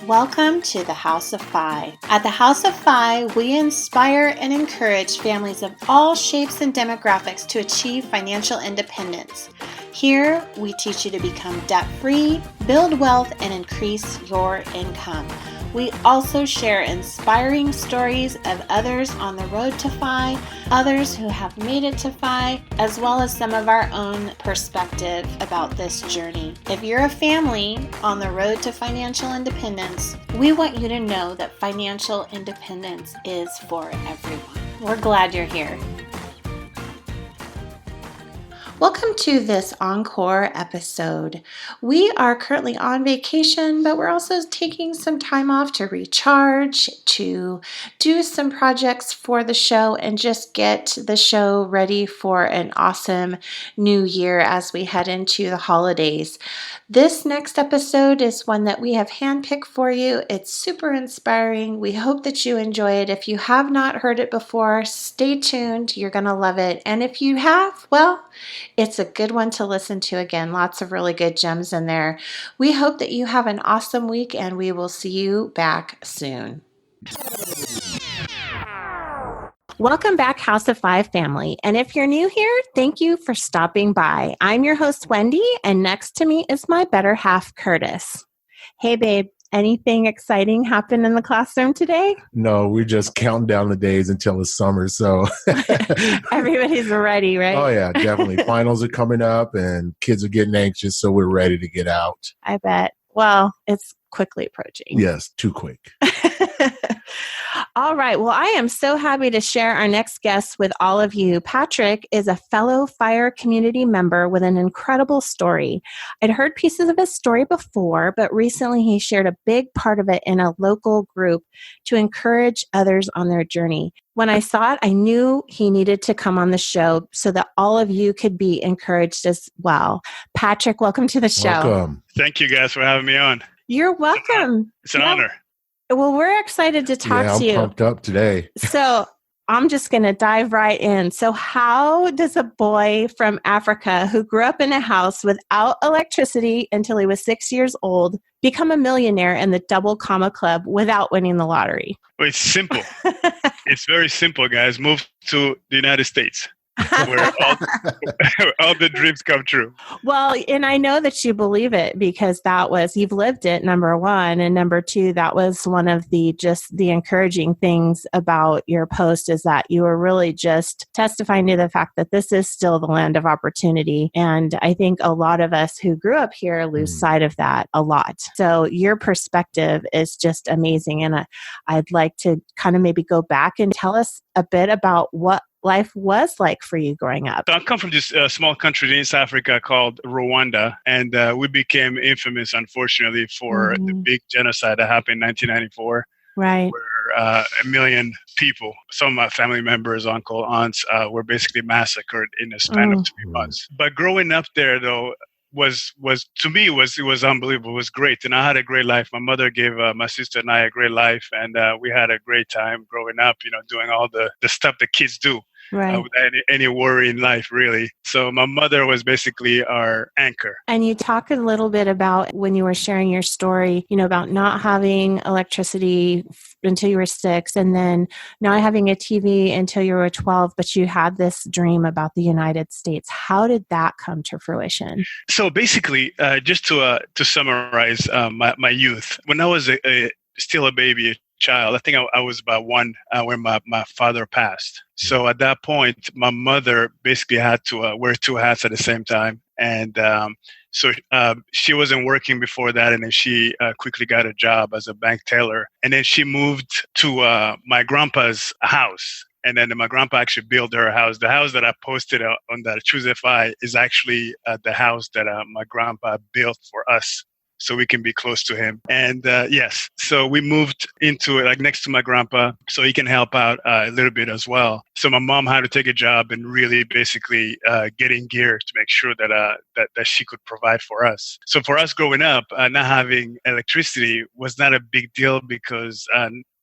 Welcome to the House of Fi. At the House of Fi, we inspire and encourage families of all shapes and demographics to achieve financial independence. Here, we teach you to become debt-free, build wealth, and increase your income. We also share inspiring stories of others on the road to Fi, others who have made it to Fi, as well as some of our own perspective about this journey. If you're a family on the road to financial independence, we want you to know that financial independence is for everyone. We're glad you're here. Welcome to this Encore episode. We are currently on vacation, but we're also taking some time off to recharge, to do some projects for the show, and just get the show ready for an awesome new year as we head into the holidays. This next episode is one that we have handpicked for you. It's super inspiring. We hope that you enjoy it. If you have not heard it before, stay tuned. You're going to love it. And if you have, well, it's a good one to listen to again. Lots of really good gems in there. We hope that you have an awesome week, and we will see you back soon. Welcome back, House of Five family. And if you're new here, thank you for stopping by. I'm your host, Wendy, and next to me is my better half, Curtis. Hey, babe. Anything exciting happen in the classroom today? No, we're just counting down the days until it's summer. So everybody's ready, right? Oh, yeah, definitely. Finals are coming up and kids are getting anxious. So we're ready to get out. I bet. Well, it's quickly approaching. Yes, too quick. All right. Well, I am so happy to share our next guest with all of you. Patrick is a fellow fire community member with an incredible story. I'd heard pieces of his story before, but recently he shared a big part of it in a local group to encourage others on their journey. When I saw it, I knew he needed to come on the show so that all of you could be encouraged as well. Patrick, welcome to the show. Welcome. Thank you guys for having me on. You're welcome. It's an honor. Well, we're excited to talk to you. I'm pumped up today. So I'm just going to dive right in. So how does a boy from Africa who grew up in a house without electricity until he was 6 years old become a millionaire in the Double Comma Club without winning the lottery? Well, it's simple. It's very simple, guys. Move to the United States, where all the dreams come true. Well, and I know that you believe it because you've lived it, number one. And number two, that was one of the encouraging things about your post is that you were really just testifying to the fact that this is still the land of opportunity. And I think a lot of us who grew up here lose sight of that a lot. So your perspective is just amazing. And I'd like to kind of maybe go back and tell us a bit about what life was like for you growing up. So I come from this small country in East Africa called Rwanda, and we became infamous, unfortunately, for the big genocide that happened in 1994. Right. Where 1 million people, some of my family members, uncle, aunts, were basically massacred in a span of 3 months. But growing up there, though, was to me, it was unbelievable. It was great. And I had a great life. My mother gave my sister and I a great life. And we had a great time growing up, doing all the stuff that kids do. Right. Without any worry in life, really. So my mother was basically our anchor. And you talked a little bit about when you were sharing your story, about not having electricity until you were 6 and then not having a TV until you were 12, but you had this dream about the United States. How did that come to fruition? So basically, just to summarize my youth, when I was still a baby, child, I think I was about 1 when my father passed. So at that point, my mother basically had to wear 2 hats at the same time. And so she wasn't working before that. And then she quickly got a job as a bank teller. And then she moved to my grandpa's house. And then my grandpa actually built her house. The house that I posted on that Choose FI is actually the house that my grandpa built for us, so we can be close to him. And yes, so we moved into it, like next to my grandpa, so he can help out a little bit as well. So my mom had to take a job and really basically get in gear to make sure that she could provide for us. So for us growing up, not having electricity was not a big deal because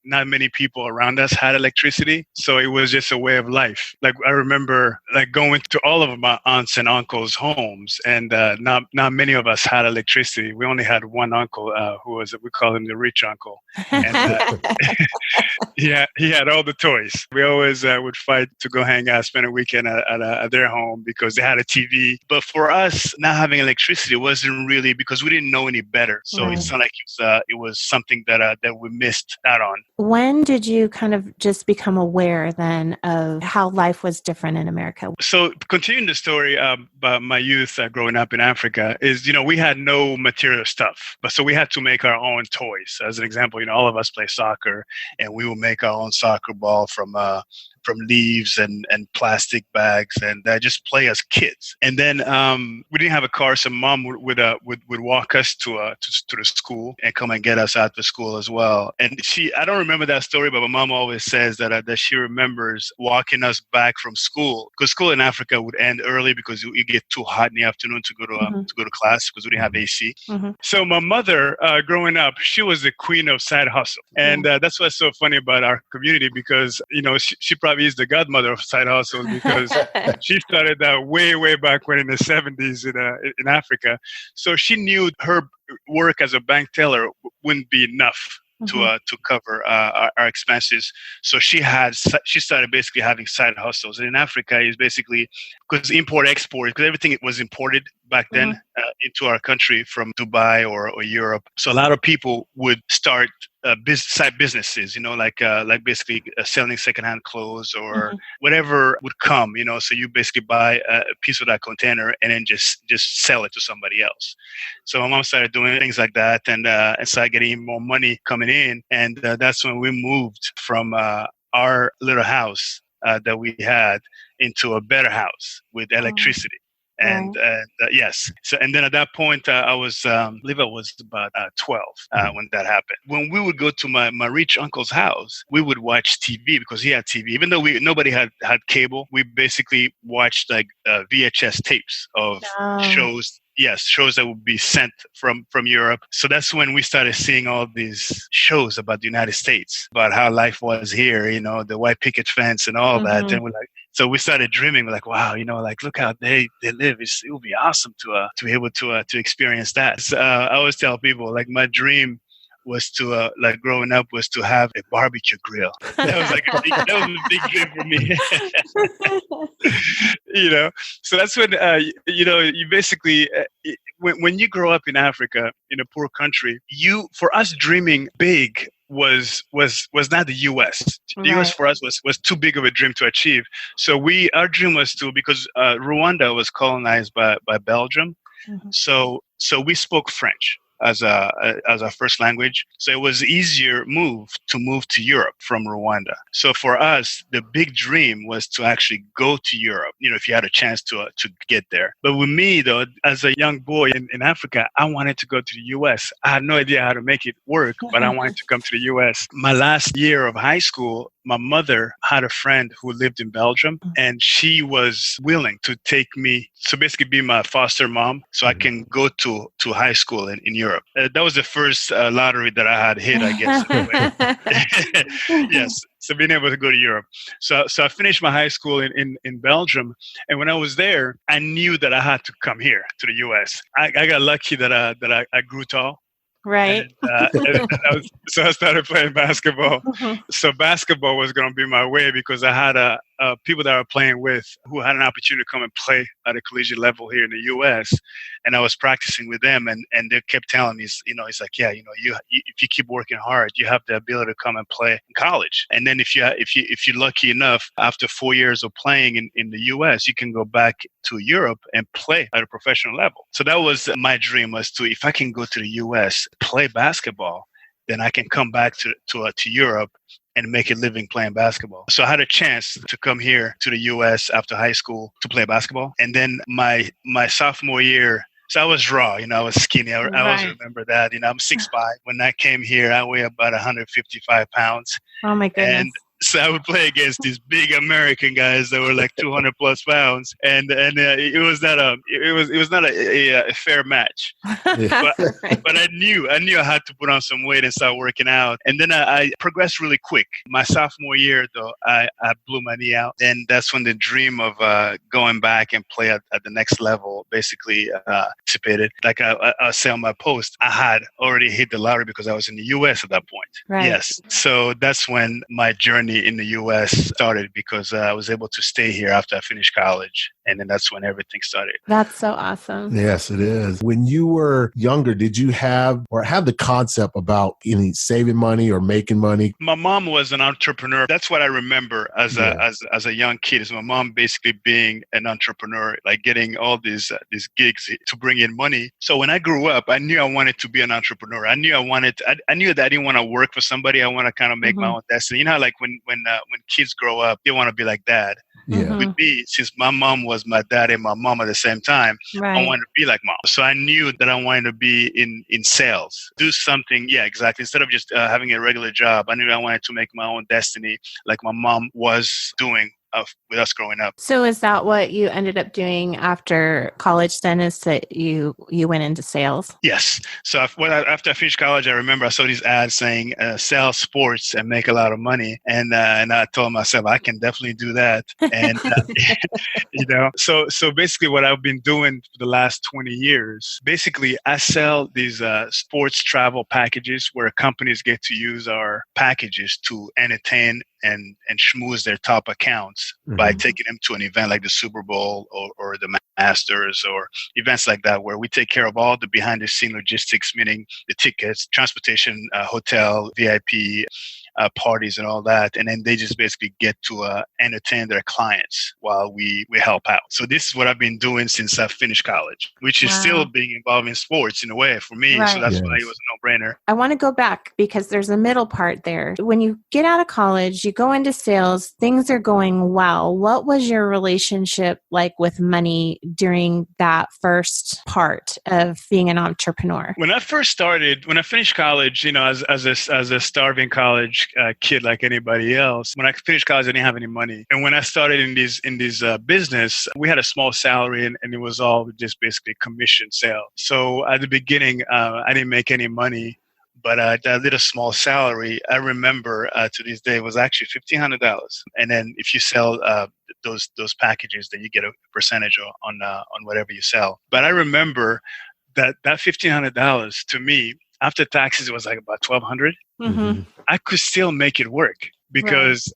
not many people around us had electricity. So it was just a way of life. Like I remember like going to all of my aunts and uncles' homes, and not many of us had electricity. We only had one uncle who was, we call him the rich uncle. And yeah, he had all the toys. We always would fight to go hang out, spend a weekend at their home because they had a TV. But for us, not having electricity wasn't really because we didn't know any better. So Right. it's not like it was something that we missed out on. When did you kind of just become aware then of how life was different in America? So continuing the story about my youth growing up in Africa is, we had no material stuff, but so we had to make our own toys. As an example, all of us play soccer, and we will make our own soccer ball from leaves and plastic bags, and just play as kids. And then we didn't have a car, so mom would walk us to the school and come and get us out to school as well. And I don't remember that story, but my mom always says that she remembers walking us back from school, because school in Africa would end early because you get too hot in the afternoon to go to class because we didn't have AC. Mm-hmm. So my mother, growing up, she was the queen of side hustle, and that's what's so funny about our community, because she probably is the godmother of side hustles, because she started that way back when in the 70s in Africa. So she knew her work as a bank teller wouldn't be enough to cover our expenses. So she started basically having side hustles. And in Africa is basically because import export, because everything was imported back then into our country from Dubai or Europe. So a lot of people would start side businesses, like basically selling secondhand clothes or whatever would come, so you basically buy a piece of that container and then just sell it to somebody else. So my mom started doing things like that, and started getting more money coming in. And that's when we moved from our little house that we had into a better house with electricity. And yes. So, and then at that point, I was, I believe I was about 12 when that happened. When we would go to my rich uncle's house, we would watch TV because he had TV. Even though nobody had cable, we basically watched like VHS tapes of shows. Yes, shows that would be sent from Europe. So that's when we started seeing all these shows about the United States, about how life was here, the white picket fence and all that. And we're like, so we started dreaming. We're like, wow, like look how they live. It would be awesome to be able to experience that. So, I always tell people, like, my dream was to growing up was to have a barbecue grill. That was like a big dream for me. So that's when you basically when you grow up in Africa in a poor country, for us dreaming big was not the US. The US for us was too big of a dream to achieve. So our dream was because Rwanda was colonized by Belgium. So we spoke French as our first language. So it was easier to move to Europe from Rwanda. So for us, the big dream was to actually go to Europe, if you had a chance to get there. But with me, though, as a young boy in Africa, I wanted to go to the US. I had no idea how to make it work, but I wanted to come to the US. My last year of high school, my mother had a friend who lived in Belgium, and she was willing to take me, so basically be my foster mom, so I can go to high school in Europe. That was the first lottery that I had hit, I guess. Yes, so being able to go to Europe. So I finished my high school in Belgium, and when I was there, I knew that I had to come here to the US. I got lucky that I grew tall. Right. So I started playing basketball. So basketball was going to be my way because I had people that I was playing with who had an opportunity to come and play at a collegiate level here in the U.S. And I was practicing with them, and they kept telling me, it's like, yeah, you if you keep working hard, you have the ability to come and play in college. And then if you're lucky enough, after 4 years of playing in the U.S., you can go back to Europe and play at a professional level. So that was my dream, was to, if I can go to the U.S., play basketball, then I can come back to Europe and make a living playing basketball. So I had a chance to come here to the U.S. after high school to play basketball. And then my sophomore year, so I was raw, I was skinny. I always remember that. I'm 6'5". When I came here, I weigh about 155 pounds. Oh my goodness. And So I would play against these big American guys that were like 200 plus pounds, and it was not a fair match. But Right. but I knew I had to put on some weight and start working out. And then I progressed really quick. My sophomore year, though, I blew my knee out. And that's when the dream of going back and play at the next level basically dissipated. Like I say on my post, I had already hit the lottery because I was in the U.S. at that point. Right. Yes. So that's when my journey in the U.S. started, because I was able to stay here after I finished college. And then that's when everything started. That's so awesome. Yes, it is. When you were younger, did you have the concept about any saving money or making money? My mom was an entrepreneur. That's what I remember as a young kid, is my mom basically being an entrepreneur, like getting all these gigs to bring in money. So when I grew up, I knew I wanted to be an entrepreneur. I knew that I didn't want to work for somebody. I want to kind of make my own destiny. You know, like when kids grow up, they want to be like dad. Yeah. With me, since my mom was my dad and my mom at the same time, Right. I wanted to be like mom. So I knew that I wanted to be in sales, do something. Yeah, exactly. Instead of just having a regular job, I knew I wanted to make my own destiny, like my mom was doing with us growing up. So is that what you ended up doing after college then, is that you went into sales? Yes. So after I finished college, I remember I saw these ads saying sell sports and make a lot of money. And I told myself, I can definitely do that. And, so basically what I've been doing for the last 20 years, basically I sell these sports travel packages where companies get to use our packages to entertain and schmooze their top accounts by taking them to an event like the Super Bowl or the Masters or events like that, where we take care of all the behind the scene logistics, meaning the tickets, transportation, hotel, VIP, parties and all that. And then they just basically get to entertain their clients while we help out. So this is what I've been doing since I finished college, which is still being involved in sports in a way for me. Right. So that's why it was a no-brainer. I want to go back because there's a middle part there. When you get out of college, you go into sales, things are going well. What was your relationship like with money during that first part of being an entrepreneur? When I finished college, as a starving college kid like anybody else, when I finished college, I didn't have any money. And when I started in this business, we had a small salary and it was all just basically commission sale. So at the beginning, I didn't make any money. But I did a small salary. I remember to this day it was actually $1,500. And then if you sell those packages, then you get a percentage on whatever you sell. But I remember that $1,500 to me, after taxes, it was like about $1,200. Mm-hmm. I could still make it work because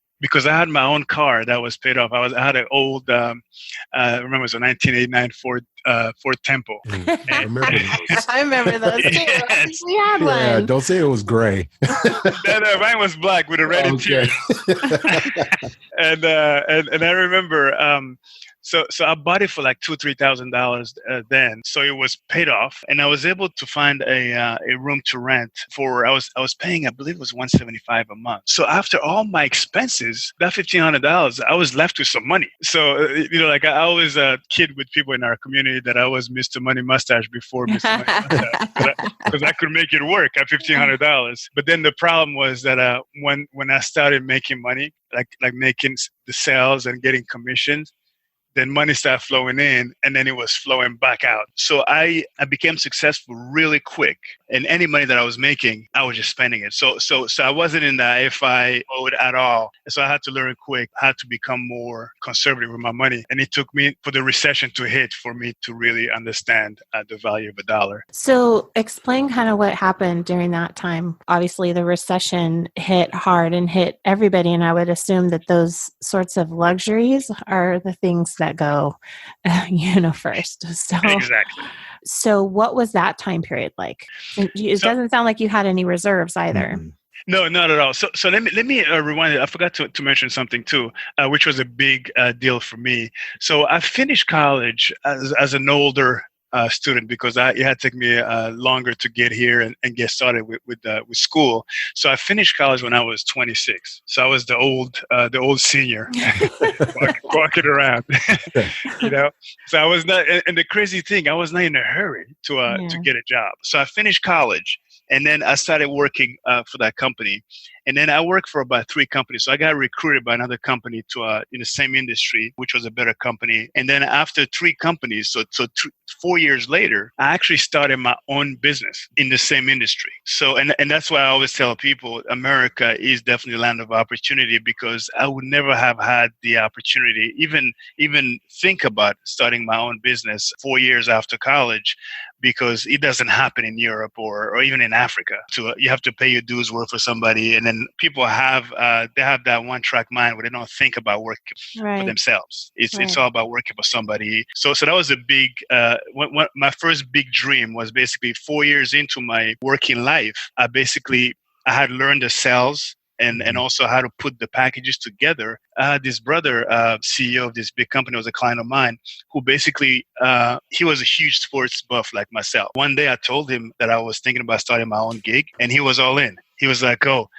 I had my own car that was paid off. I had an old, I remember it was a 1989 Ford Tempo. I remember those. I remember those too. Yes. We had one. Yeah, don't say it was gray. No, mine was black with a red interior. And I remember, so I bought it for like $2,000-$3,000 then. So it was paid off, and I was able to find a room to rent for. I was paying, I believe it was $175 a month. So after all my expenses, that $1,500, I was left with some money. So like I always kid with people in our community that I was Mr. Money Mustache before Mr. Money Mustache, because I could make it work at $1,500. But then the problem was that when I started making money, like making the sales and getting commissions, then money started flowing in, and then it was flowing back out. So I became successful really quick. And any money that I was making, I was just spending it. So I wasn't in the AFI mode at all. So I had to learn quick, I had to become more conservative with my money. And it took me for the recession to hit for me to really understand the value of a dollar. So explain kind of what happened during that time. Obviously, the recession hit hard and hit everybody. And I would assume that those sorts of luxuries are the things that go, first. So, Exactly. So what was that time period like? It doesn't sound like you had any reserves either. Mm-hmm. No, not at all. So let me rewind it. I forgot to mention something too, which was a big deal for me. So I finished college as an older student because it had taken me longer to get here and get started with school. So I finished college when I was 26. So I was the old senior walking around, So I was not, and the crazy thing, I was not in a hurry to get a job. So I finished college. And then I started working for that company. And then I worked for about 3 companies. So I got recruited by another company to in the same industry, which was a better company. And then after 3 companies, 4 years later, I actually started my own business in the same industry. So, and that's why I always tell people, America is definitely a land of opportunity, because I would never have had the opportunity, even think about starting my own business 4 years after college, because it doesn't happen in Europe or even in Africa. So you have to pay your dues, work for somebody, and then people have they have that one track mind where they don't think about working for themselves. It's all about working for somebody. So that was a big my first big dream was basically 4 years into my working life. I had learned the sales and also how to put the packages together. This brother, CEO of this big company, was a client of mine who basically, he was a huge sports buff like myself. One day I told him that I was thinking about starting my own gig, and he was all in. He was like, "Oh,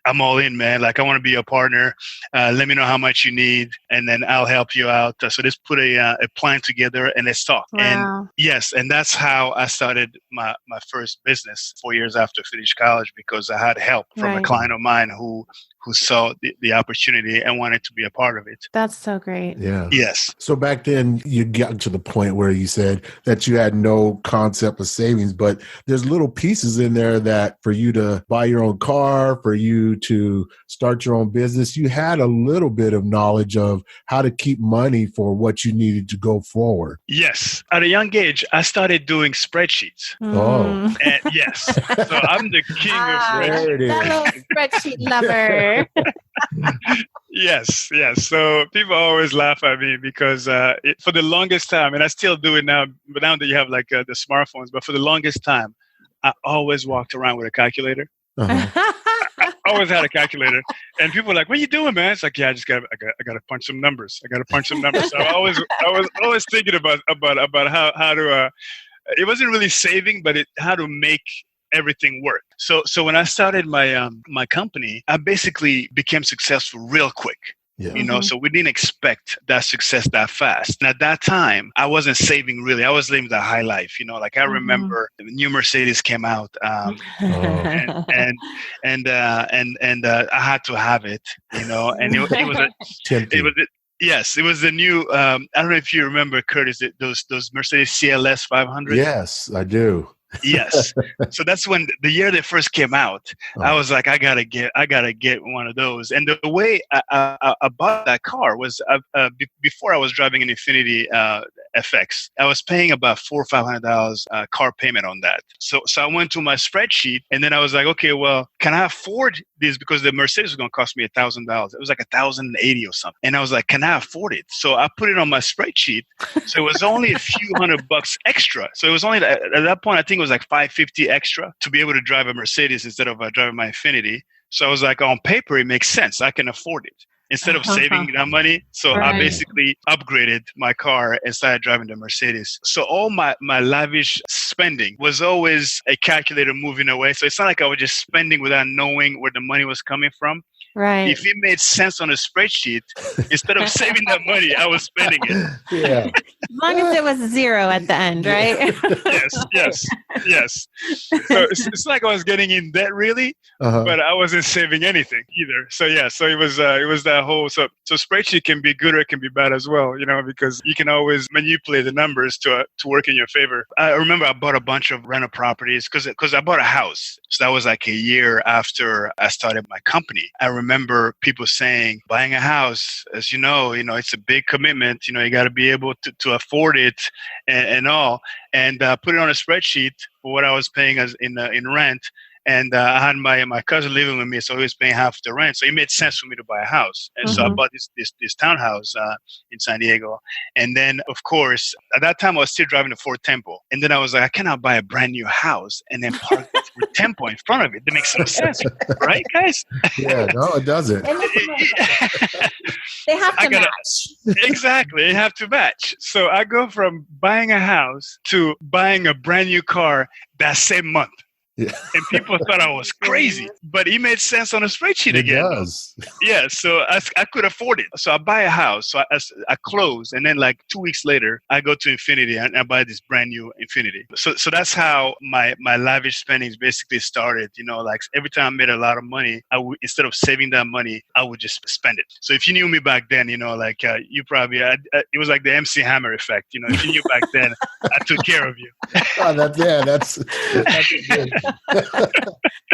I'm all in, man. Like, I want to be a partner. Let me know how much you need, and then I'll help you out." So let's put a plan together and let's talk. Wow. And yes, and that's how I started my first business 4 years after I finished college, because I had help from a client of mine who saw the opportunity and wanted to be a part of it. That's so great. Yeah. Yes. So back then you got to the point where you said that you had no concept of savings, but there's little pieces in there that for you to buy your own car, for you to start your own business, you had a little bit of knowledge of how to keep money for what you needed to go forward. Yes. At a young age, I started doing spreadsheets. Oh. And yes. So I'm the king of spreadsheets. Fellow spreadsheet lover. Yes. So people always laugh at me because for the longest time, and I still do it now, but now that you have like the smartphones, but for the longest time, I always walked around with a calculator. Uh-huh. I always had a calculator, and people were like, "What are you doing, man?" It's like, "Yeah, I got to punch some numbers. So I was always thinking about how to. It wasn't really saving, but how to make everything work. So when I started my company, I basically became successful real quick. Yeah. So we didn't expect that success that fast. And at that time, I wasn't saving really. I was living the high life. Like I remember the new Mercedes came out, and I had to have it. And it was yes, it was the new. I don't know if you remember, Curtis, those Mercedes CLS 500. Yes, I do. Yes. So that's when the year they first came out, I was like, I gotta get one of those. And the way I bought that car was before I was driving an Infiniti FX. I was paying about $400 or $500 car payment on that. So I went to my spreadsheet, and then I was like, okay, well, can I afford this? Because the Mercedes was going to cost me $1,000. It was like $1,080 or something. And I was like, can I afford it? So I put it on my spreadsheet. So it was only a few $100 extra. So it was only at that point, I think it was like $550 extra to be able to drive a Mercedes instead of driving my Infiniti. So I was like, on paper, it makes sense. I can afford it instead of saving that money. So I basically upgraded my car and started driving the Mercedes. So all my lavish spending was always a calculator moving away. So it's not like I was just spending without knowing where the money was coming from. Right. If it made sense on a spreadsheet, instead of saving that money, I was spending it. Yeah. As long as it was zero at the end, right? Yes. So it's like I was getting in debt, really, but I wasn't saving anything either. So it was that whole. So spreadsheet can be good or it can be bad as well, because you can always manipulate the numbers to work in your favor. I remember I bought a bunch of rental properties because I bought a house. So that was like a year after I started my company. I remember people saying, buying a house, as you know, it's a big commitment. You got to be able to afford it and all. And put it on a spreadsheet for what I was paying as in rent. And I had my cousin living with me, so he was paying half the rent. So it made sense for me to buy a house. And so I bought this townhouse in San Diego. And then, of course, at that time, I was still driving the Ford Tempo. And then I was like, I cannot buy a brand new house and then park the Ford Tempo in front of it. That makes no sense. Right, guys? Yeah, no, it doesn't. They have to match. Exactly. They have to match. So I go from buying a house to buying a brand new car that same month. Yeah. And people thought I was crazy, but it made sense on a spreadsheet It again. does. Yeah, so I could afford it. So I buy a house. So I close, and then like 2 weeks later, I go to Infinity and I buy this brand new Infinity. So that's how my lavish spendings basically started. Like every time I made a lot of money, instead of saving that money, I would just spend it. So if you knew me back then, like you probably it was like the MC Hammer effect. If you knew back then, I took care of you. Oh, that's good.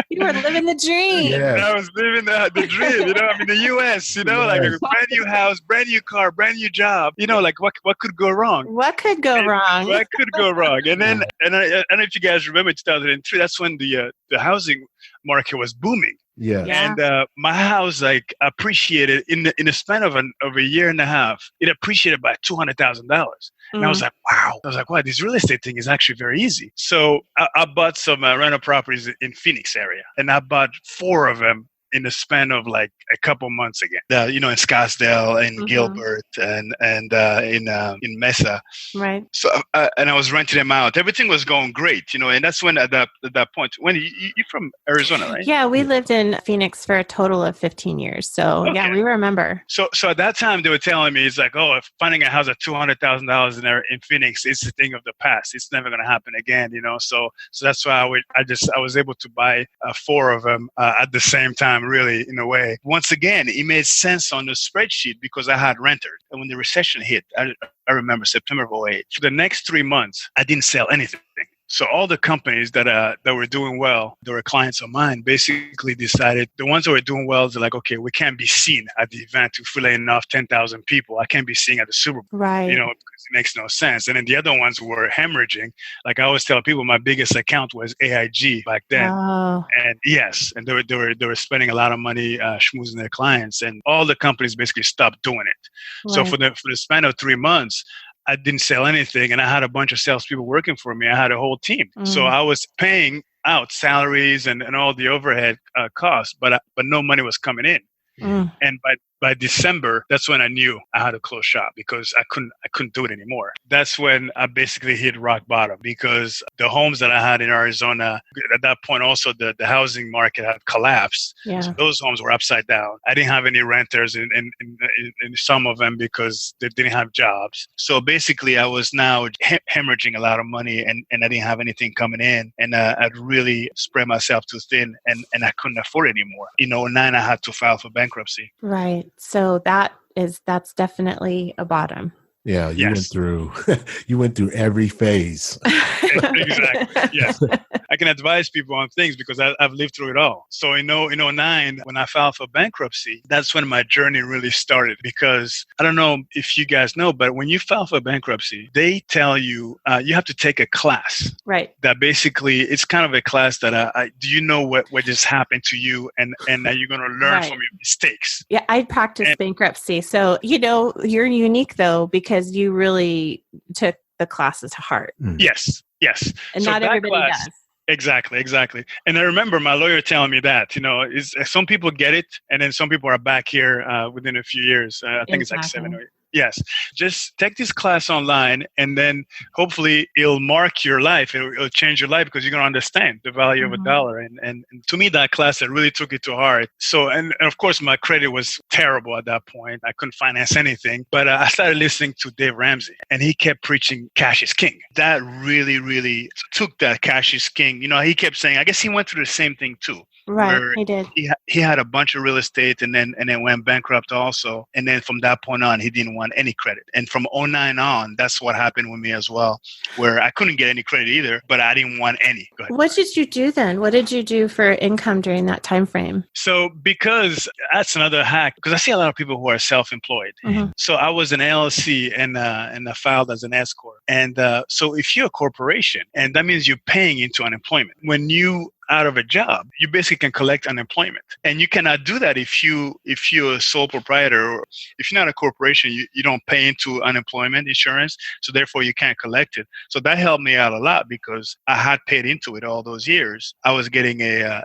You were living the dream. Yes. I was living the dream, I'm in the US, like a brand new house, brand new car, brand new job, like what could go wrong? What could go wrong? What could go wrong? And then, and I don't know if you guys remember 2003, that's when the housing market was booming. Yeah. And my house appreciated in the span of a year and a half. It appreciated by $200,000. And I was like, wow. I was like, wow, this real estate thing is actually very easy. So I bought some rental properties in Phoenix area, and I bought 4 of them in the span of like a couple months again. In Scottsdale and Gilbert and in Mesa. Right. So and I was renting them out. Everything was going great, and that's when at that point, when you're from Arizona, right? Yeah, we lived in Phoenix for a total of 15 years. So yeah, we remember. So at that time they were telling me, it's like, oh, finding a house at $200,000 in Phoenix is the thing of the past. It's never going to happen again, So that's why I was able to buy 4 of them at the same time, really, in a way. Once again, it made sense on the spreadsheet because I had renters. And when the recession hit, I remember September of 2008. For the next 3 months, I didn't sell anything. So all the companies that were doing well, that were clients of mine, basically decided the ones that were doing well, they're like, okay, we can't be seen at the event if we let enough 10,000 people. I can't be seen at the Super Bowl, right? Because it makes no sense. And then the other ones were hemorrhaging. Like I always tell people, my biggest account was AIG back then. Oh. And yes, and they were spending a lot of money schmoozing their clients, and all the companies basically stopped doing it. Right. So for the span of 3 months, I didn't sell anything, and I had a bunch of salespeople working for me. I had a whole team. So I was paying out salaries and all the overhead costs, but no money was coming in. And by December, that's when I knew I had to close shop because I couldn't do it anymore. That's when I basically hit rock bottom because the homes that I had in Arizona, at that point also the housing market had collapsed. Yeah. So those homes were upside down. I didn't have any renters in some of them because they didn't have jobs. So basically I was now hemorrhaging a lot of money and I didn't have anything coming in, and I'd really spread myself too thin and I couldn't afford it anymore. In 2009, I had to file for bankruptcy. Right. So that's definitely a bottom. Yeah, you went through every phase. Exactly. Yes. I can advise people on things because I've lived through it all. So in 2009, when I filed for bankruptcy, that's when my journey really started, because I don't know if you guys know, but when you file for bankruptcy, they tell you you have to take a class. Right. That basically, it's kind of a class that do you know what just happened to you, and that you're going to learn from your mistakes. Yeah, I practiced bankruptcy. So, you're unique though, because you really took the classes to heart. Yes. And so not everybody does. Exactly. And I remember my lawyer telling me that, some people get it, and then some people are back here within a few years. I think it's like 7 or 8. Yes. Just take this class online, and then hopefully it'll mark your life. It'll change your life because you're going to understand the value of a dollar. And to me, that class, I really took it to heart. So, and of course, my credit was terrible at that point. I couldn't finance anything. But I started listening to Dave Ramsey, and he kept preaching cash is king. That really, really took that cash is king. He kept saying, I guess he went through the same thing too. Right, he did. He had a bunch of real estate and then went bankrupt also. And then from that point on, he didn't want any credit. And from 2009 on, that's what happened with me as well, where I couldn't get any credit either, but I didn't want any. What did you do then? What did you do for income during that time frame? So because that's another hack, because I see a lot of people who are self-employed. So I was an LLC and I filed as an S corp. And so if you're a corporation, and that means you're paying into unemployment. When you out of a job, you basically can collect unemployment, and you cannot do that if you're a sole proprietor, or if you're not a corporation, you don't pay into unemployment insurance, so therefore you can't collect it. So that helped me out a lot because I had paid into it all those years. I was getting a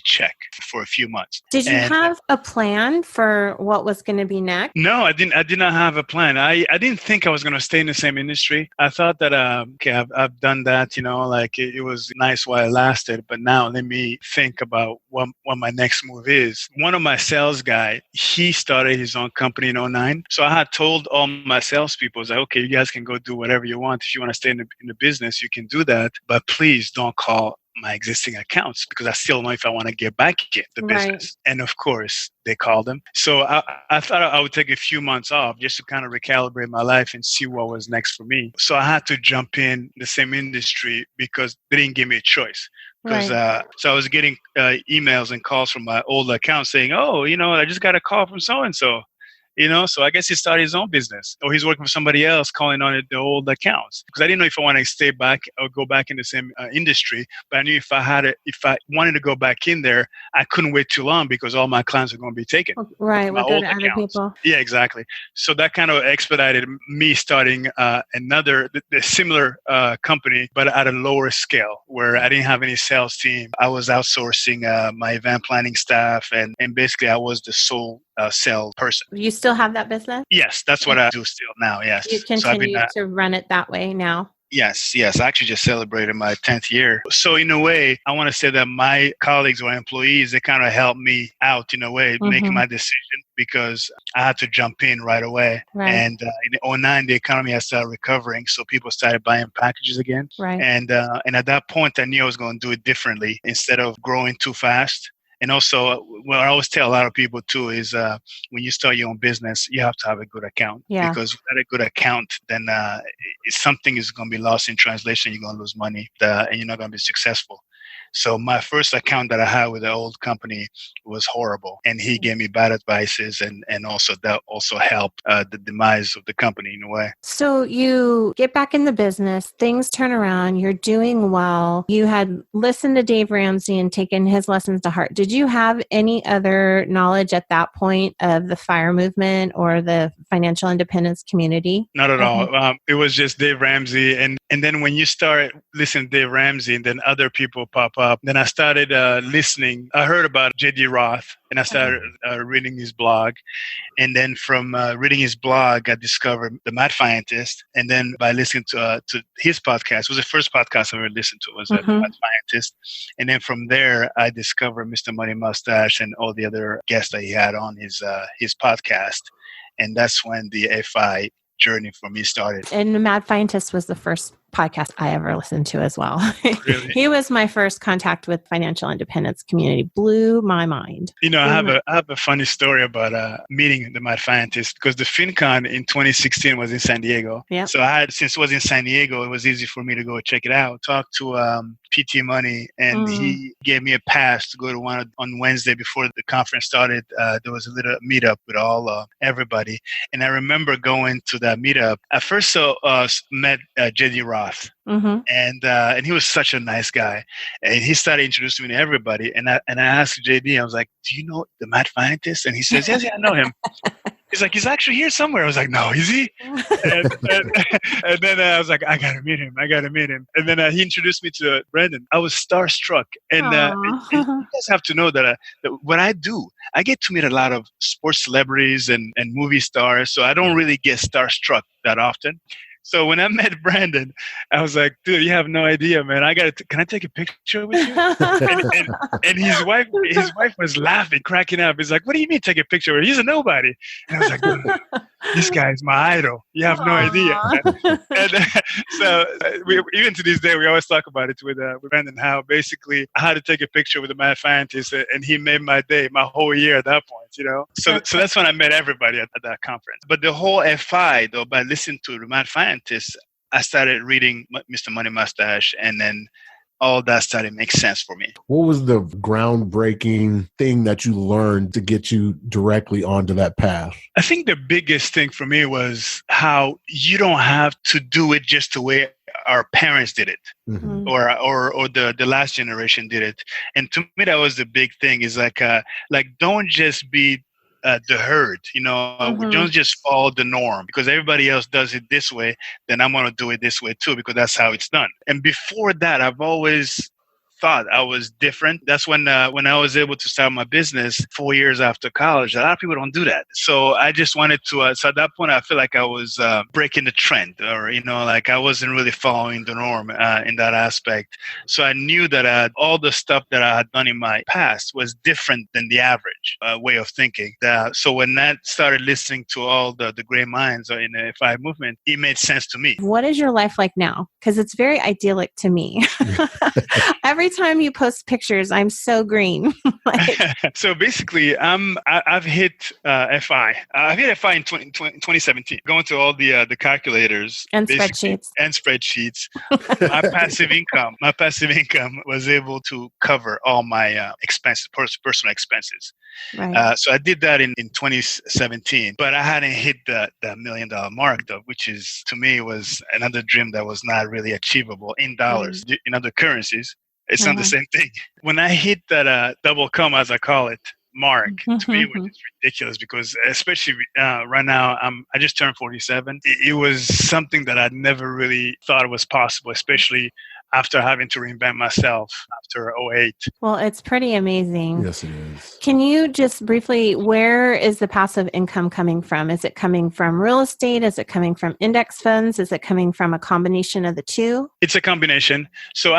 check for a few months. Did you have a plan for what was going to be next? No, I did not have a plan. I didn't think I was going to stay in the same industry. I thought that I've done that, it was nice while it lasted, but now down. Let me think about what my next move is. One of my sales guy, he started his own company in '09. So I had told all my salespeople, I was like, okay, you guys can go do whatever you want. If you want to stay in the business, you can do that. But please don't call my existing accounts because I still know if I want to get back in the business. And of course, they called them. So I thought I would take a few months off just to kind of recalibrate my life and see what was next for me. So I had to jump in the same industry because they didn't give me a choice. Because so I was getting emails and calls from my old account saying, oh, I just got a call from so-and-so. So I guess he started his own business or he's working for somebody else calling on the old accounts because I didn't know if I want to stay back or go back in the same industry. But I knew if I wanted to go back in there, I couldn't wait too long because all my clients are going to be taken. Right. My We'll go old to other accounts. people. Yeah, exactly. So that kind of expedited me starting another the similar company, but at a lower scale where I didn't have any sales team. I was outsourcing my event planning staff and basically I was the sole sales person. You still have that business? Yes, that's what I do still now. Yes. You continue to run it that way now? Yes. I actually just celebrated my 10th year. So in a way, I want to say that my colleagues or employees, they kind of helped me out in a way, making my decision because I had to jump in right away. Right. And in '09, the economy had started recovering. So people started buying packages again. Right. And at that point, I knew I was going to do it differently instead of growing too fast. And also, what I always tell a lot of people too is when you start your own business, you have to have a good account. Yeah. Because without a good account, then something is going to be lost in translation. You're going to lose money and you're not going to be successful. So my first account that I had with the old company was horrible. And he gave me bad advices and also that also helped the demise of the company in a way. So you get back in the business, things turn around, you're doing well. You had listened to Dave Ramsey and taken his lessons to heart. Did you have any other knowledge at that point of the FIRE movement or the financial independence community? Not at all. It was just Dave Ramsey. And then when you start listening to Dave Ramsey and then other people pop up, then I started listening. I heard about J.D. Roth and I started reading his blog. And then from reading his blog, I discovered The Mad Scientist. And then by listening to his podcast, it was the first podcast I ever listened to, was The Mad Scientist. And then from there, I discovered Mr. Money Mustache and all the other guests that he had on his podcast. And that's when the FI journey for me started. And The Mad Scientist was the first podcast I ever listened to as well. Really? He was my first contact with financial independence community. Blew my mind. I have a funny story about meeting the Mad Scientist because the FinCon in 2016 was in San Diego. Yep. So since it was in San Diego, it was easy for me to go check it out. Talk to PT Money, and he gave me a pass to go to one on Wednesday before the conference started. There was a little meetup with everybody, and I remember going to that meetup. I first met J.D. Roth. And he was such a nice guy, and he started introducing me to everybody. And I asked JD, I was like, "Do you know the Mad Scientist?" And he says, "Yes, I know him." He's like, "He's actually here somewhere." I was like, "No, is he?" and then I was like, "I gotta meet him. And then he introduced me to Brandon. I was starstruck, and you guys have to know that what I do, I get to meet a lot of sports celebrities and movie stars, so I don't really get starstruck that often. So when I met Brandon, I was like, "Dude, you have no idea, man. Can I take a picture with you?" and his wife was laughing, cracking up. He's like, "What do you mean take a picture with him? He's a nobody." And I was like, "Dude, this guy is my idol. You have no idea." And so even to this day, we always talk about it with Brandon, how basically I had to take a picture with the Mad Scientist, and he made my day, my whole year at that point, So that's when I met everybody at that conference. But the whole FI, though, by listening to the Mad Scientist, I started reading Mr. Money Mustache, and then all that started to make sense for me. What was the groundbreaking thing that you learned to get you directly onto that path? I think the biggest thing for me was how you don't have to do it just the way our parents did it, or the last generation did it. And to me, that was the big thing. Is like don't just be the herd, don't just follow the norm because everybody else does it this way, then I'm going to do it this way too because that's how it's done. And before that, I've always thought I was different. That's when I was able to start my business 4 years after college. A lot of people don't do that. So I just wanted to. So at that point, I feel like I was breaking the trend, or like I wasn't really following the norm in that aspect. So I knew that all the stuff that I had done in my past was different than the average way of thinking. So when I started listening to all the great minds in the FI movement, it made sense to me. What is your life like now? Because it's very idyllic to me. Every time you post pictures, I'm so green. So basically, I've hit FI. I've hit FI in 2017. Going to all the calculators and spreadsheets. My passive income was able to cover all my expenses, personal expenses. Right. So I did that in 2017, but I hadn't hit the $1 million mark, though, which is, to me, was another dream that was not really achievable in dollars. In other currencies, it's not the same thing. When I hit that double come, as I call it, mark, to me, which is ridiculous, because especially right now, I just turned 47. It was something that I'd never really thought was possible, especially after having to reinvent myself after 2008. Well, it's pretty amazing. Yes, it is. Can you just briefly, where is the passive income coming from? Is it coming from real estate? Is it coming from index funds? Is it coming from a combination of the two? It's a combination. So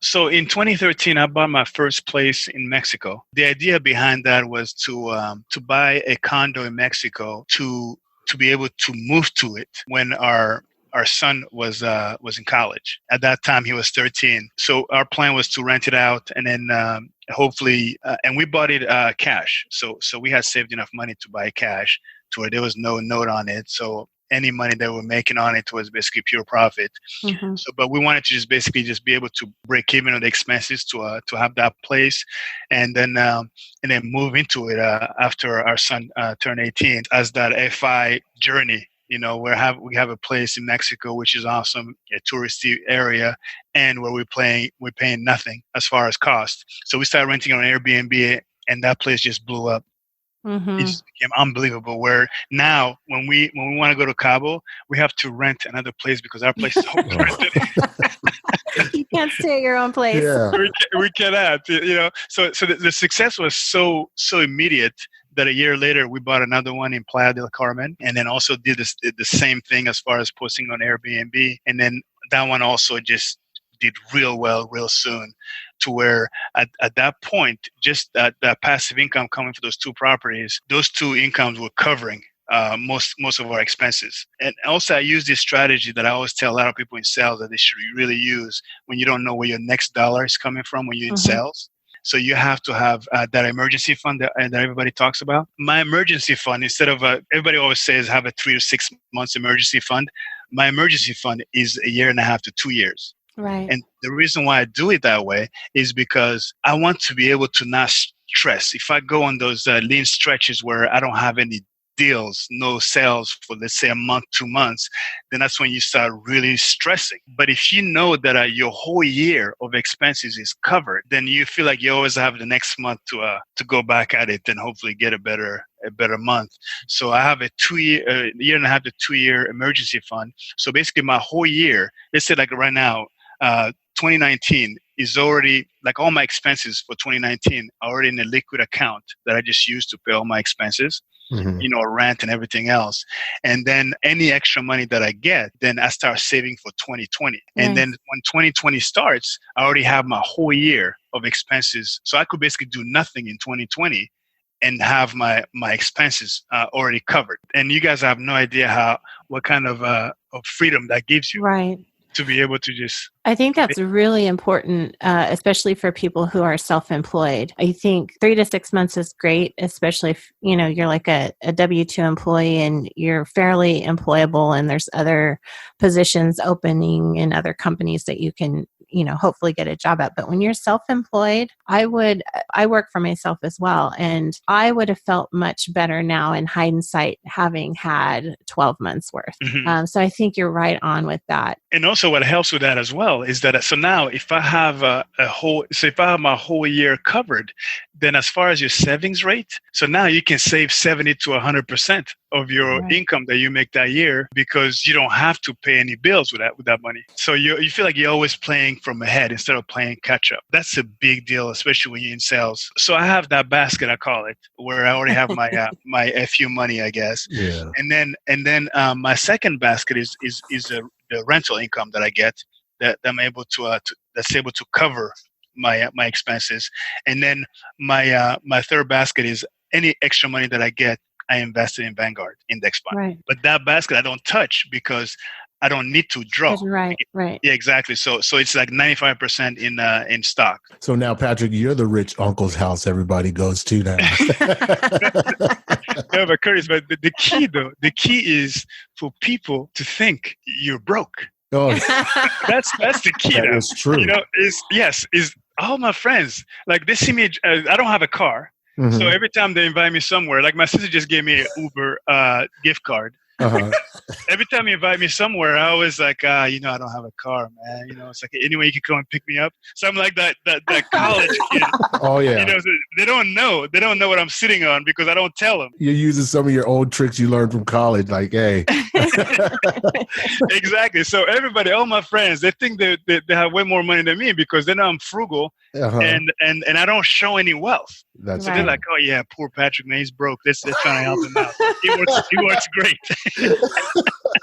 so in 2013, I bought my first place in Mexico. The idea behind that was to buy a condo in Mexico to be able to move to it when our son was in college. At that time, he was 13. So our plan was to rent it out, and then hopefully, and we bought it cash. So we had saved enough money to buy cash to where there was no note on it. So any money that we're making on it was basically pure profit. Mm-hmm. So, but we wanted to just be able to break even on the expenses to have that place, and then move into it after our son turned 18 as that FI journey. We have a place in Mexico, which is awesome, a touristy area, and where we're paying nothing as far as cost. So we started renting on Airbnb, and that place just blew up. Mm-hmm. It just became unbelievable. Where now, when we want to go to Cabo, we have to rent another place because our place is always rented. You can't stay at your own place. Yeah. We cannot. So the success was so immediate that a year later we bought another one in Playa del Carmen, and then also did the same thing as far as posting on Airbnb, and then that one also just did real well real soon, to where at that point, just that passive income coming for those two properties, those two incomes were covering most of our expenses. And also I use this strategy that I always tell a lot of people in sales that they should really use when you don't know where your next dollar is coming from when you're in sales. So you have to have that emergency fund that everybody talks about. My emergency fund, instead of everybody always says have a 3 to 6 months emergency fund, my emergency fund is 1.5 to 2 years. Right. And the reason why I do it that way is because I want to be able to not stress. If I go on those lean stretches where I don't have any deals, no sales for, let's say, a month, 2 months, then that's when you start really stressing. But if you know that your whole year of expenses is covered, then you feel like you always have the next month to go back at it and hopefully get a better month. So I have a 1.5 to 2 year emergency fund. So basically my whole year, let's say like right now, 2019 is already, like all my expenses for 2019 are already in a liquid account that I just use to pay all my expenses. Rent and everything else. And then any extra money that I get, then I start saving for 2020. And then when 2020 starts, I already have my whole year of expenses. So I could basically do nothing in 2020 and have my expenses already covered. And you guys have no idea what kind of freedom that gives you. Right. To be able to just... I think that's really important, especially for people who are self-employed. I think 3 to 6 months is great, especially if, you're like a W-2 employee and you're fairly employable and there's other positions opening in other companies that you can, hopefully get a job at. But when you're self-employed, I work for myself as well. And I would have felt much better now in hindsight, having had 12 months worth. Mm-hmm. So I think you're right on with that. And also what helps with that as well is that, so now if I have if I have my whole year covered, then as far as your savings rate, so now you can save 70 to 100% of your income that you make that year, because you don't have to pay any bills with that money. So you feel like you're always playing from ahead instead of playing catch up. That's a big deal, especially when you're in sales. So I have that basket, I call it, where I already have my my FU money, I guess. Yeah. And then my second basket is the rental income that I get that I'm able to that's able to cover my expenses. And then my third basket is any extra money that I get, I invested in Vanguard index fund. Right. But that basket I don't touch because I don't need to draw. Right. Yeah, exactly. So it's like 95% in stock. So now, Patrick, you're the rich uncle's house everybody goes to now. No, but Curtis, but the key is for people to think you're broke. Oh, That's the key. that now. is true. Is all my friends, like, they see me. I don't have a car, Mhm. so every time they invite me somewhere, like my sister just gave me an Uber gift card. Uh-huh. Every time you invite me somewhere, I always like, I don't have a car, man. It's like, anyway, you can come and pick me up. So I'm like that college kid. Oh yeah. So they don't know what I'm sitting on because I don't tell them. You're using some of your old tricks you learned from college, like, hey. Exactly. So everybody, all my friends, they think they have way more money than me because they know I'm frugal, Uh-huh. and I don't show any wealth. That's So they're like, oh yeah, poor Patrick, man, he's broke. They're trying to help him out. He works great.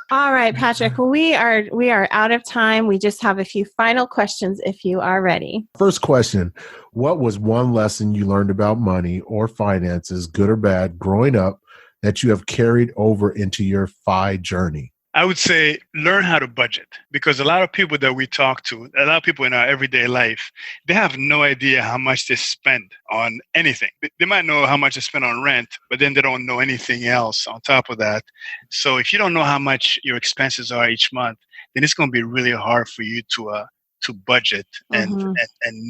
All right, Patrick, we are out of time. We just have a few final questions if you are ready. First question. What was one lesson you learned about money or finances, good or bad, growing up that you have carried over into your FI journey? I would say learn how to budget, because a lot of people that we talk to, a lot of people in our everyday life, they have no idea how much they spend on anything. They might know how much they spend on rent, but then they don't know anything else on top of that. So if you don't know how much your expenses are each month, then it's going to be really hard for you to budget and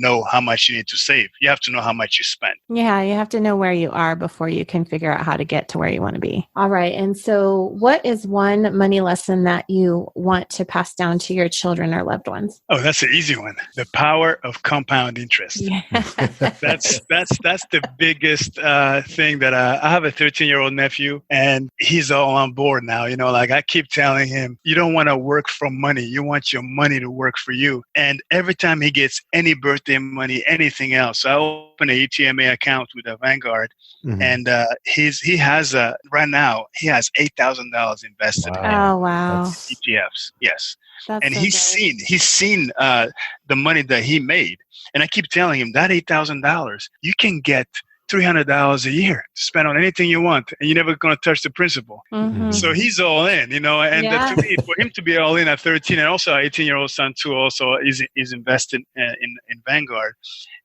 know how much you need to save. You have to know how much you spend. Yeah, you have to know where you are before you can figure out how to get to where you want to be. All right. And so what is one money lesson that you want to pass down to your children or loved ones? Oh, that's an easy one. The power of compound interest. Yeah. That's the biggest thing that I have a 13-year-old nephew, and he's all on board now. Like, I keep telling him, you don't want to work for money. You want your money to work for you. And every time he gets any birthday money, anything else, so I open an ETMA account with a Vanguard, and he has right now he has $8,000 invested in Oh, wow. ETFs. Yes. That's And so he's seen the money that he made, and I keep telling him that $8,000 you can get $300 a year to spend on anything you want, and you're never going to touch the principal. So he's all in, and to me, for him to be all in at 13, and also our 18-year-old son too also is invested in Vanguard,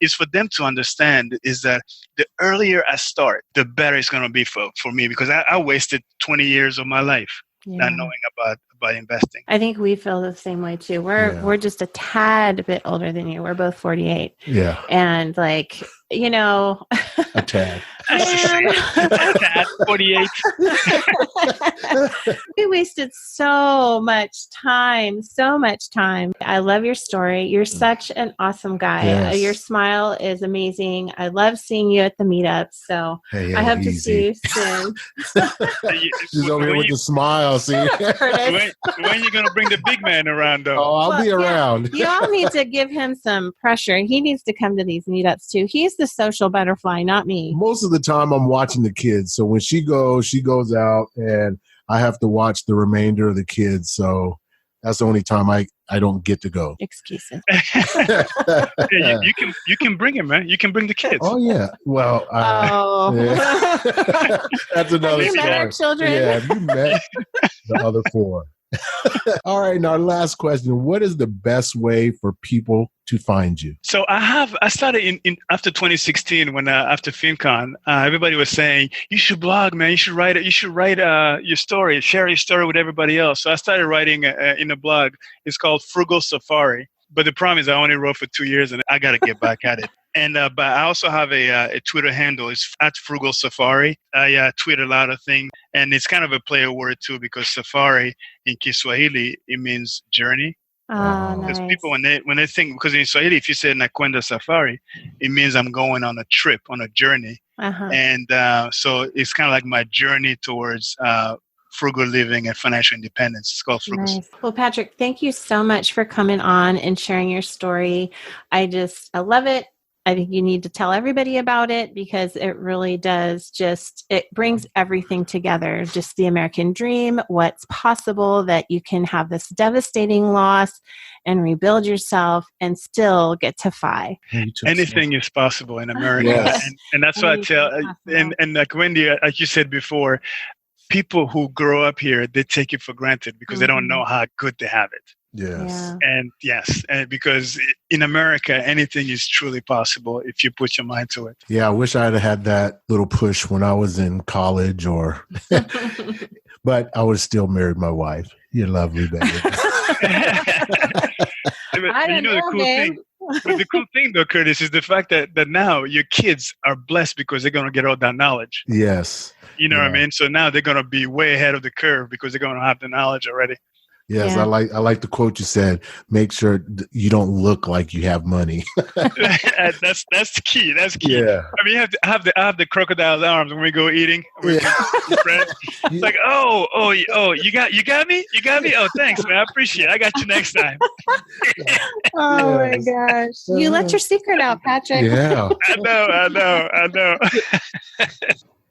is for them to understand is that the earlier I start, the better it's going to be for me, because I wasted 20 years of my life not knowing about investing. I think we feel the same way too. We're just a tad bit older than you. We're both 48. Yeah. And like, a tad. A tad, 48. We wasted so much time. I love your story. You're such an awesome guy. Yes. Your smile is amazing. I love seeing you at the meetups. So I hope to see you soon. She's over here with the smile. See, Curtis. when are you going to bring the big man around, though? Oh, I'll be around. You all need to give him some pressure. He needs to come to these meetups too. He's the social butterfly, not me. Most of the time I'm watching the kids. So when she goes out, and I have to watch the remainder of the kids. So that's the only time I don't get to go. Excuses. You can bring him, man. You can bring the kids. Oh yeah. Well, yeah. That's another Have you story. met our children? Yeah, have you met the other four? All right. Now, last question. What is the best way for people to find you? So I started in after 2016 when after FinCon, everybody was saying you should blog, man. You should write it. You should write your story, share your story with everybody else. So I started writing in a blog. It's called Frugal Safari. But the problem is I only wrote for 2 years, and I got to get back at it. And but I also have a Twitter handle. It's at Frugal Safari. I tweet a lot of things, and it's kind of a play of word too, because safari in Kiswahili, it means journey. Because people when they think, because in Swahili, if you say nakwenda safari, it means I'm going on a trip, on a journey. And so it's kind of like my journey towards frugal living and financial independence. It's called Frugal. Nice. Well, Patrick, thank you so much for coming on and sharing your story. I love it. I think you need to tell everybody about it because it really does it brings everything together. Just the American dream, what's possible, that you can have this devastating loss and rebuild yourself and still get to FI. Anything is possible in America. Yes. And that's what I tell, and like Wendy, like you said before, people who grow up here, they take it for granted because they don't know how good they have it. Yes. Yeah. And because in America, anything is truly possible if you put your mind to it. Yeah, I wish I had that little push when I was in college but I would have still married my wife. You're lovely, baby. The cool thing though, Curtis, is the fact that now your kids are blessed because they're going to get all that knowledge. Yes. You know what I mean? So now they're going to be way ahead of the curve because they're going to have the knowledge already. Yes, I like the quote you said. Make sure you don't look like you have money. That's the key. That's key. Yeah. I mean, you have the crocodile's arms when we go eating. It's like, oh, you got me. Oh, thanks, man. I appreciate it. I got you next time. Oh my gosh, you let your secret out, Patrick. Yeah. I know.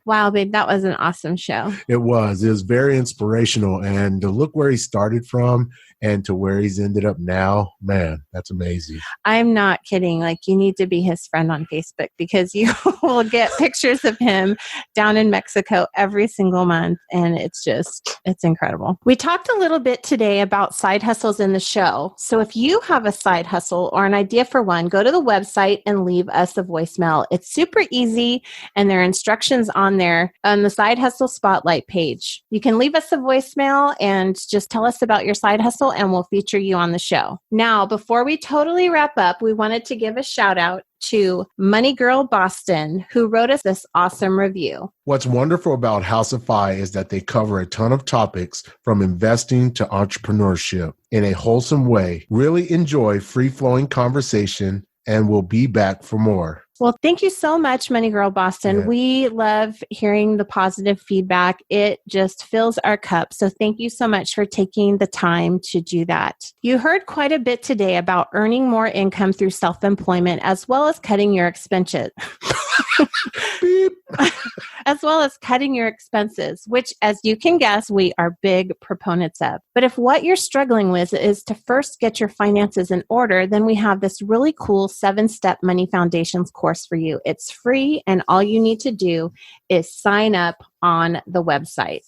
Wow, babe, that was an awesome show. It was very inspirational. And to look where he started from and to where he's ended up now, man, that's amazing. I'm not kidding. Like, you need to be his friend on Facebook because you will get pictures of him down in Mexico every single month. And it's incredible. We talked a little bit today about side hustles in the show. So if you have a side hustle or an idea for one, go to the website and leave us a voicemail. It's super easy, and there are instructions on there on the Side Hustle Spotlight page. You can leave us a voicemail and just tell us about your side hustle and we'll feature you on the show. Now, before we totally wrap up, we wanted to give a shout out to Money Girl Boston, who wrote us this awesome review. What's wonderful about House of FI is that they cover a ton of topics from investing to entrepreneurship in a wholesome way. Really enjoy free-flowing conversation and we'll be back for more. Well, thank you so much, Money Girl Boston. Yeah. We love hearing the positive feedback. It just fills our cup. So thank you so much for taking the time to do that. You heard quite a bit today about earning more income through self-employment, as well as cutting your expenses. As well as cutting your expenses, which, as you can guess, we are big proponents of. But if what you're struggling with is to first get your finances in order, then we have this really cool 7-step Money Foundations course for you. It's free, and all you need to do is sign up on the website.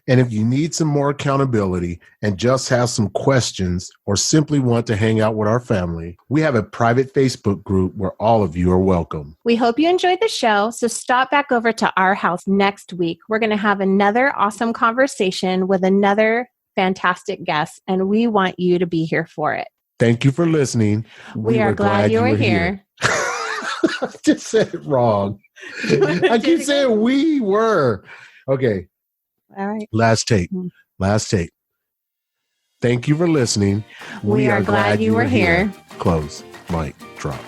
And if you need some more accountability and just have some questions or simply want to hang out with our family, we have a private Facebook group where all of you are welcome. We hope you enjoyed the show. So stop back over to our house next week. We're going to have another awesome conversation with another fantastic guest, and we want you to be here for it. Thank you for listening. We are glad you were here. I just said it wrong. I keep saying we were. Okay. All right. Last take. Thank you for listening. We are glad you were here. Close. Mic drop.